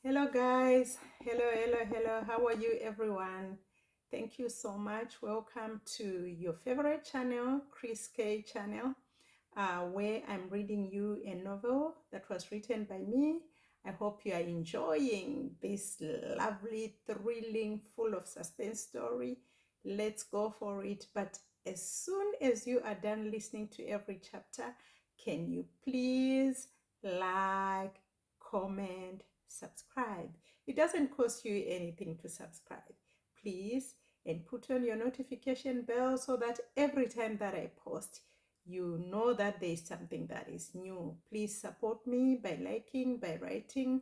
Hello guys, hello. How are you everyone? Thank you so much. Welcome to your favorite channel, Kriss K channel, where I'm reading you a novel that was written by me. I hope you are enjoying this lovely, thrilling, full of suspense story. Let's go for it. But as soon as you are done listening to every chapter, can you please like, comment, subscribe? It doesn't cost you anything to subscribe. Please, and put on your notification bell so that every time that I post, you know that there is something that is new. Please support me by liking, by writing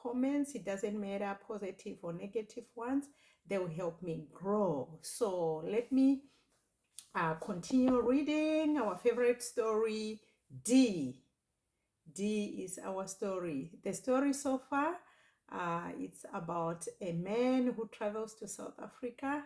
comments. It doesn't matter, positive or negative ones. They will help me grow. So let me continue reading our favorite story, D. D is our story. The story so far, it's about a man who travels to South Africa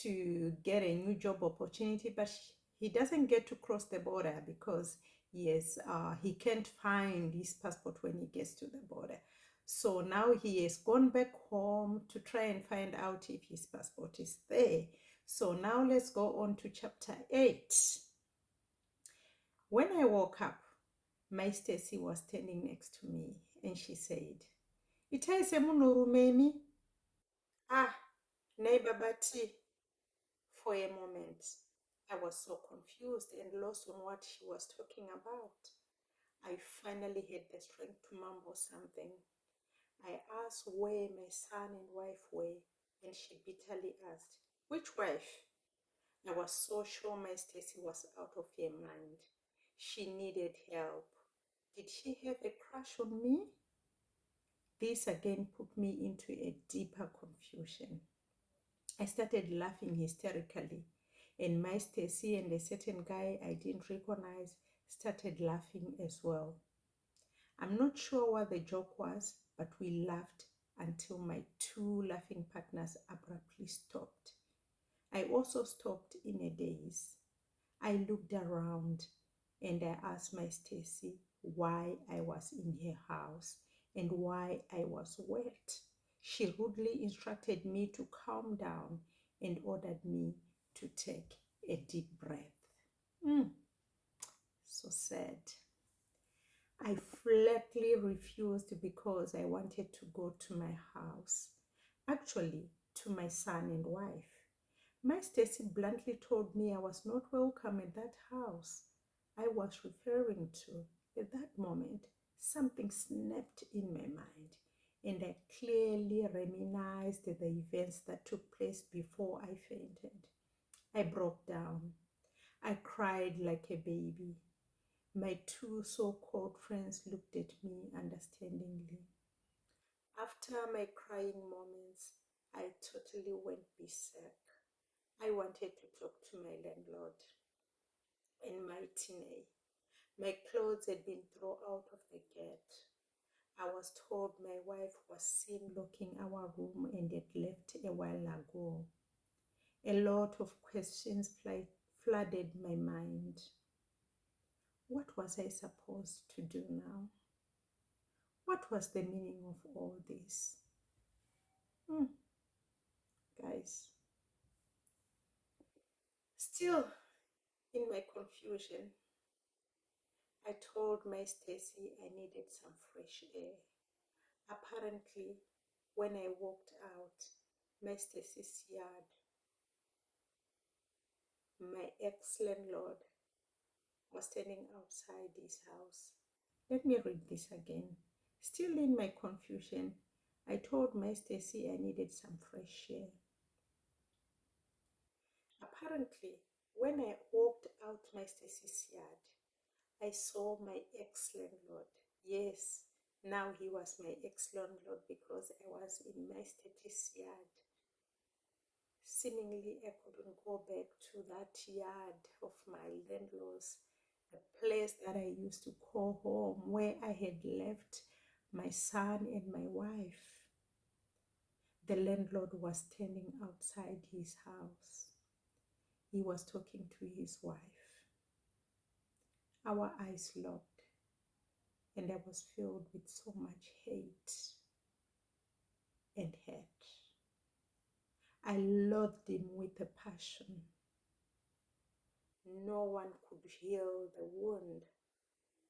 to get a new job opportunity, but he doesn't get to cross the border because he can't find his passport when he gets to the border. So now he has gone back home to try and find out if his passport is there. So now let's go on to chapter 8. When I woke up, my Stacy was standing next to me and she said, Itaise munurumemi? Ah, neighbor Betty. For a moment, I was so confused and lost on what she was talking about. I finally had the strength to mumble something. I asked where my son and wife were, and she bitterly asked, Which wife? I was so sure my Stacy was out of her mind. She needed help. Did she have a crush on me? This again put me into a deeper confusion. I started laughing hysterically, and my Stacy and a certain guy I didn't recognize started laughing as well. I'm not sure what the joke was, but we laughed until my two laughing partners abruptly stopped. I also stopped in a daze. I looked around and I asked my Stacy why I was in her house and why I was wet. She rudely instructed me to calm down and ordered me to take a deep breath. So sad. I flatly refused because I wanted to go to my house. Actually, to my son and wife. My Stacy bluntly told me I was not welcome at that house I was referring to. At that moment, something snapped in my mind, and I clearly reminisced the events that took place before I fainted. I broke down. I cried like a baby. My two so-called friends looked at me understandingly. After my crying moments, I totally went berserk. I wanted to talk to my landlord and my teenage. My clothes had been thrown out of the gate. I was told my wife was seen locking our room and had left a while ago. A lot of questions flooded my mind. What was I supposed to do now? What was the meaning of all this? Guys, still in my confusion, I told my Stacy I needed some fresh air. Apparently, when I walked out, my Stacy's yard, my ex-landlord was standing outside his house. Let me read this again. Still in my confusion, I told my Stacy I needed some fresh air. Apparently, when I walked out my Stacy's yard, I saw my ex-landlord. Yes, now he was my ex-landlord because I was in my Stacy's yard. Seemingly, I couldn't go back to that yard of my landlord's, the place that I used to call home, where I had left my son and my wife. The landlord was standing outside his house. He was talking to his wife. Our eyes locked, and I was filled with so much hate. I loathed him with a passion. No one could heal the wound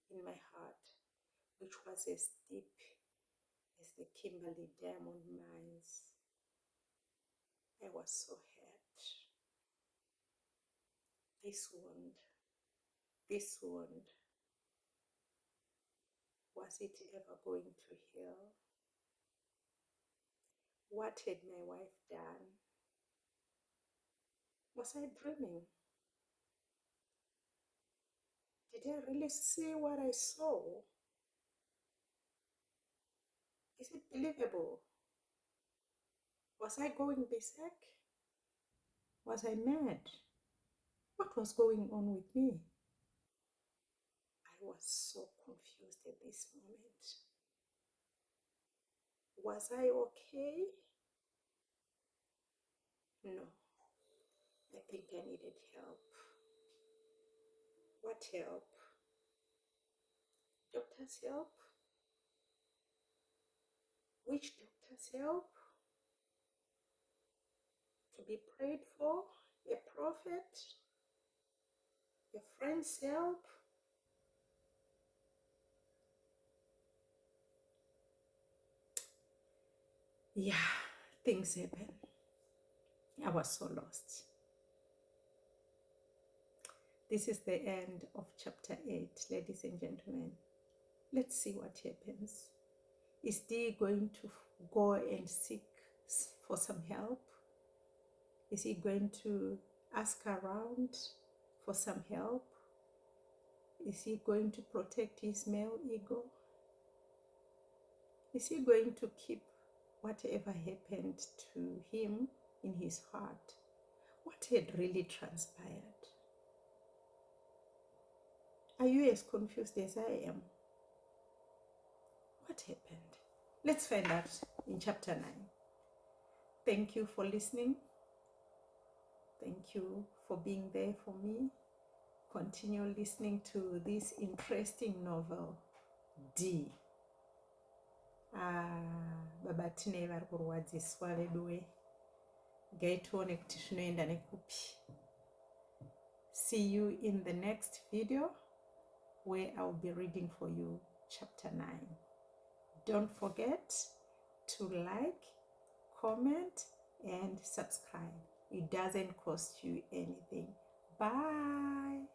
in my heart, which was as deep as the Kimberley diamond mines. I was so hurt. This wound, was it ever going to heal? What had my wife done? Was I dreaming? Did I really see what I saw? Is it believable? Was I going berserk? Was I mad? What was going on with me? I was so confused at this moment. Was I okay? No, I think I needed help. What help? Doctor's help? Which doctor's help? To be prayed for? A prophet? A friend's help? Yeah, things happen. I was so lost. This is the end of chapter 8, ladies and gentlemen. Let's see what happens. Is Dee going to go and seek for some help? Is he going to ask around for some help? Is he going to protect his male ego? Is he going to keep whatever happened to him in his heart? What had really transpired? Are you as confused as I am? What happened? Let's find out in chapter 9. Thank you for listening. Thank you for being there for me. Continue listening to this interesting novel, D. Baba tine vari kurwadziswa veduwe. Gaitione kuti zvinoenda nekupi. See you in the next video where I'll be reading for you chapter 9. Don't forget to like, comment, and subscribe. It doesn't cost you anything. Bye.